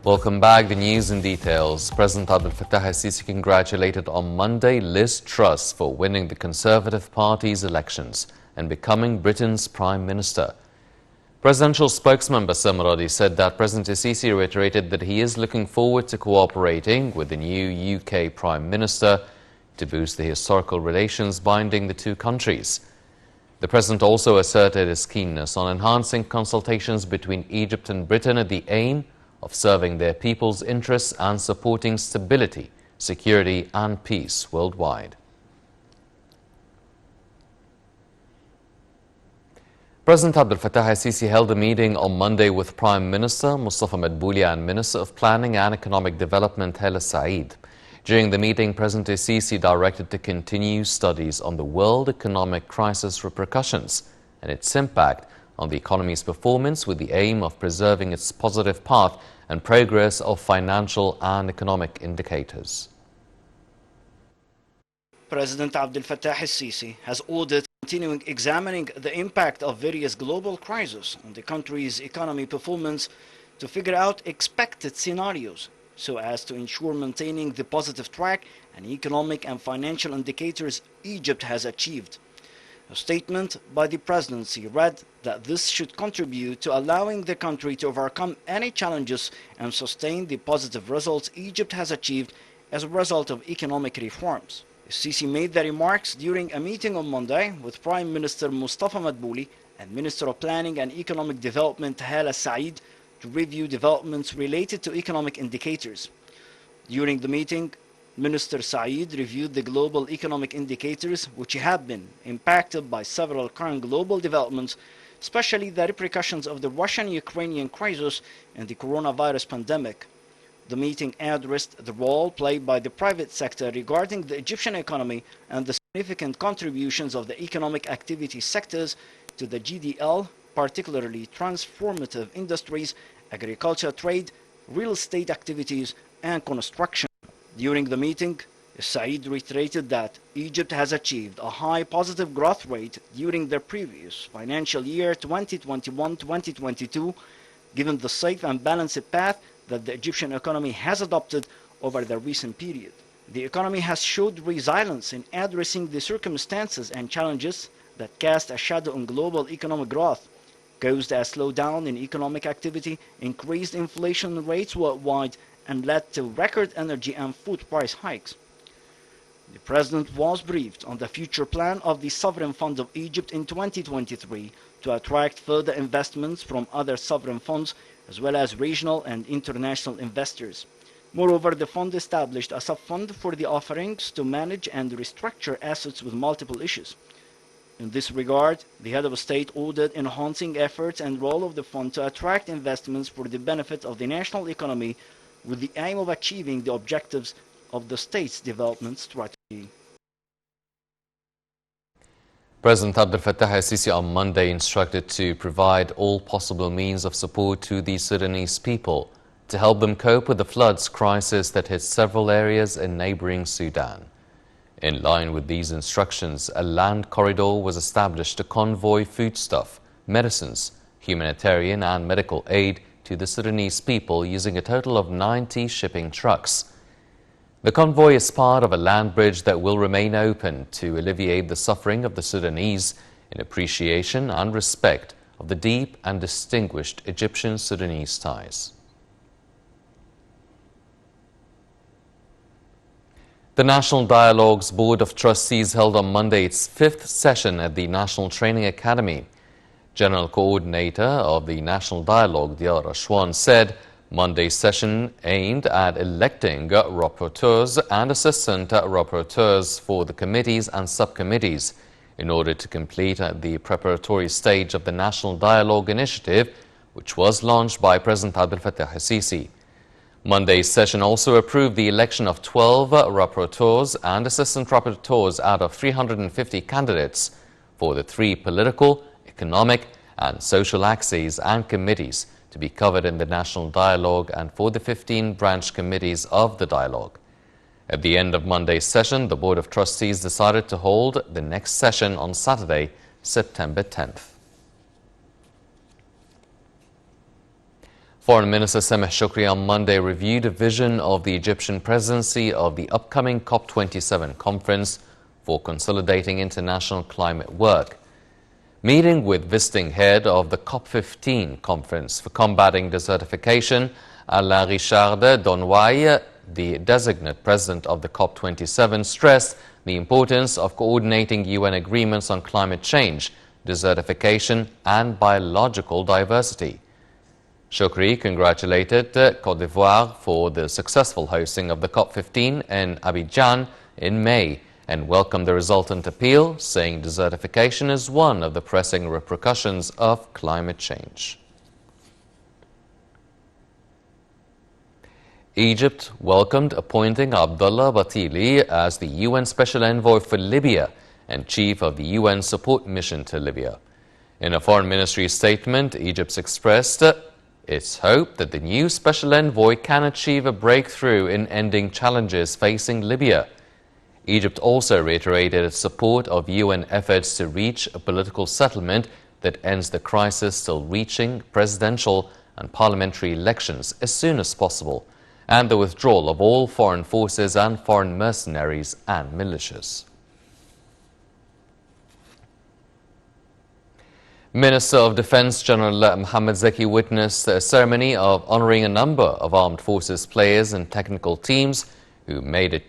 Welcome back. The news in details. President Abdel Fattah al-Sisi congratulated on Monday Liz Truss for winning the Conservative Party's elections and becoming Britain's Prime Minister. Presidential spokesman Bassem Radi said that President al-Sisi reiterated that he is looking forward to cooperating with the new UK Prime Minister to boost the historical relations binding the two countries. The President also asserted his keenness on enhancing consultations between Egypt and Britain at the aim of serving their people's interests and supporting stability, security and peace worldwide. President Abdel Fattah al-Sisi held a meeting on Monday with Prime Minister Mustafa Madbouli and Minister of Planning and Economic Development Hala Saeed. During the meeting, President al-Sisi directed to continue studies on the world economic crisis repercussions and its impact on the economy's performance with the aim of preserving its positive path and progress of financial and economic indicators. President Abdel Fattah al-Sisi has ordered continuing examining the impact of various global crises on the country's economy performance to figure out expected scenarios so as to ensure maintaining the positive track and economic and financial indicators Egypt has achieved. A statement by the presidency read that this should contribute to allowing the country to overcome any challenges and sustain the positive results Egypt has achieved as a result of economic reforms. Sisi made the remarks during a meeting on Monday with Prime Minister Mustafa Madbouli and Minister of Planning and Economic Development Hala Saeed to review developments related to economic indicators. During the meeting, Minister Saeed reviewed the global economic indicators which have been impacted by several current global developments, especially the repercussions of the Russian-Ukrainian crisis and the coronavirus pandemic. The meeting addressed the role played by the private sector regarding the Egyptian economy and the significant contributions of the economic activity sectors to the GDL, particularly transformative industries, agriculture, trade, real estate activities, and construction. During the meeting, Saeed reiterated that Egypt has achieved a high positive growth rate during the previous financial year 2021-2022, given the safe and balanced path that the Egyptian economy has adopted over the recent period. The economy has showed resilience in addressing the circumstances and challenges that cast a shadow on global economic growth, caused a slowdown in economic activity, increased inflation rates worldwide, and led to record energy and food price hikes. The President was briefed on the future plan of the Sovereign Fund of Egypt in 2023 to attract further investments from other sovereign funds as well as regional and international investors. Moreover, the fund established a sub-fund for the offerings to manage and restructure assets with multiple issues. In this regard, the head of state ordered enhancing efforts and role of the fund to attract investments for the benefit of the national economy with the aim of achieving the objectives of the state's development strategy. President Abdel Fattah al-Sisi on Monday instructed to provide all possible means of support to the Sudanese people to help them cope with the floods crisis that hit several areas in neighboring Sudan. In line with these instructions, a land corridor was established to convoy foodstuff, medicines, humanitarian and medical aid to the Sudanese people using a total of 90 shipping trucks. The convoy is part of a land bridge that will remain open to alleviate the suffering of the Sudanese in appreciation and respect of the deep and distinguished Egyptian-Sudanese ties. The National Dialogue's Board of Trustees held on Monday its 5th session at the National Training Academy. General Coordinator of the National Dialogue, Diyar Ashwan, said Monday's session aimed at electing rapporteurs and assistant rapporteurs for the committees and subcommittees in order to complete the preparatory stage of the National Dialogue Initiative, which was launched by President Abdel Fattah al-Sisi. Monday's session also approved the election of 12 rapporteurs and assistant rapporteurs out of 350 candidates for the 3 political, economic and social axes and committees to be covered in the National Dialogue and for the 15 branch committees of the Dialogue. At the end of Monday's session, the Board of Trustees decided to hold the next session on Saturday, September 10th. Foreign Minister Sameh Shukri on Monday reviewed a vision of the Egyptian presidency of the upcoming COP27 conference for consolidating international climate work. Meeting with visiting head of the COP15 conference for combating desertification, Alain Richard Donouaille, the designate president of the COP27, stressed the importance of coordinating UN agreements on climate change, desertification and biological diversity. Shukri congratulated Côte d'Ivoire for the successful hosting of the COP15 in Abidjan in May and welcomed the resultant appeal, saying desertification is one of the pressing repercussions of climate change. Egypt welcomed appointing Abdullah Batili as the UN Special Envoy for Libya and Chief of the UN Support Mission to Libya. In a Foreign Ministry statement, Egypt expressed its hope that the new Special Envoy can achieve a breakthrough in ending challenges facing Libya. Egypt also reiterated its support of UN efforts to reach a political settlement that ends the crisis till reaching presidential and parliamentary elections as soon as possible, and the withdrawal of all foreign forces and foreign mercenaries and militias. Minister of Defense General Mohammed Zaki witnessed a ceremony of honoring a number of armed forces players and technical teams who made it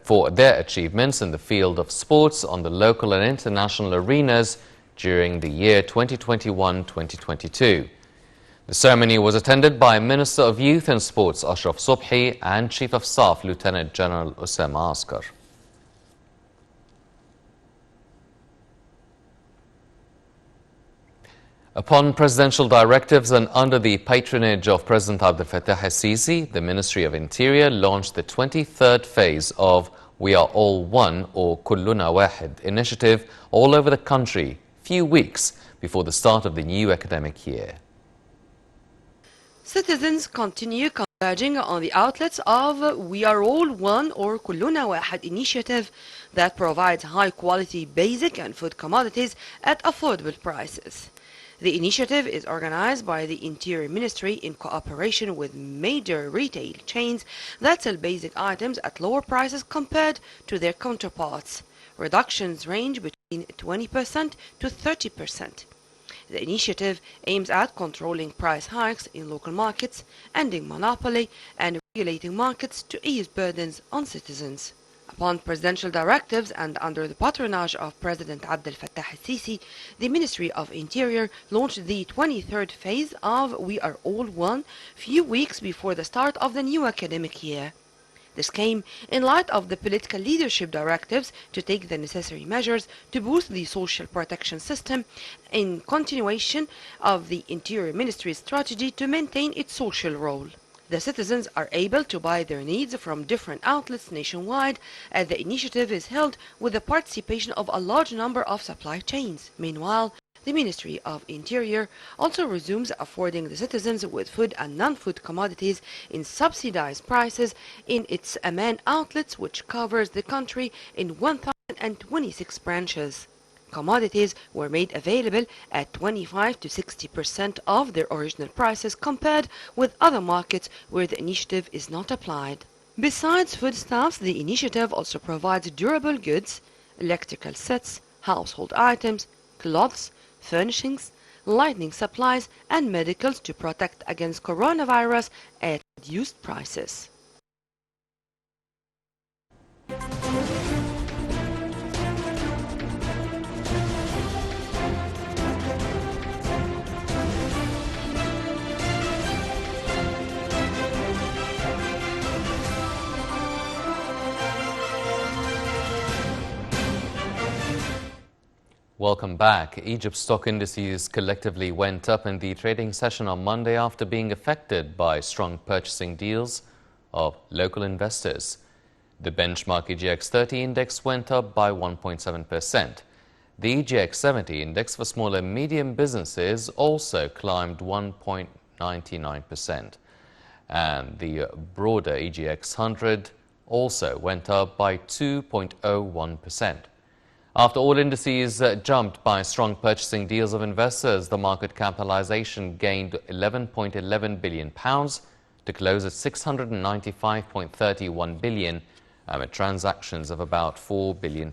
for their achievements in the field of sports on the local and international arenas during the year 2021-2022. The ceremony was attended by Minister of Youth and Sports Ashraf Subhi and Chief of Staff Lieutenant General Osama Askar. Upon presidential directives and under the patronage of President Abdel Fattah el-Sisi, the Ministry of Interior launched the 23rd phase of We Are All One or Kulluna Wahid initiative all over the country, few weeks before the start of the new academic year. Citizens continue converging on the outlets of We Are All One or Kulluna Wahid initiative that provides high-quality basic and food commodities at affordable prices. The initiative is organized by the Interior Ministry in cooperation with major retail chains that sell basic items at lower prices compared to their counterparts. Reductions range between 20% to 30%. The initiative aims at controlling price hikes in local markets, ending monopoly, and regulating markets to ease burdens on citizens. Upon presidential directives and under the patronage of President Abdel Fattah el-Sisi, the Ministry of Interior launched the 23rd phase of We Are All One few weeks before the start of the new academic year. This came in light of the political leadership directives to take the necessary measures to boost the social protection system in continuation of the Interior Ministry's strategy to maintain its social role. The citizens are able to buy their needs from different outlets nationwide as the initiative is held with the participation of a large number of supply chains. Meanwhile, the Ministry of Interior also resumes affording the citizens with food and non-food commodities in subsidized prices in its main outlets, which covers the country in 1,026 branches. Commodities were made available at 25 to 60% of their original prices compared with other markets where the initiative is not applied. Besides foodstuffs, the initiative also provides durable goods, electrical sets, household items, cloths, furnishings, lighting supplies, and medicals to protect against coronavirus at reduced prices. Welcome back. Egypt's stock indices collectively went up in the trading session on Monday after being affected by strong purchasing deals of local investors. The benchmark EGX 30 index went up by 1.7%. The EGX 70 index for small and medium businesses also climbed 1.99%. And the broader EGX 100 also went up by 2.01%. After all indices jumped by strong purchasing deals of investors, the market capitalization gained £11.11 billion to close at £695.31 billion amid transactions of about £4 billion.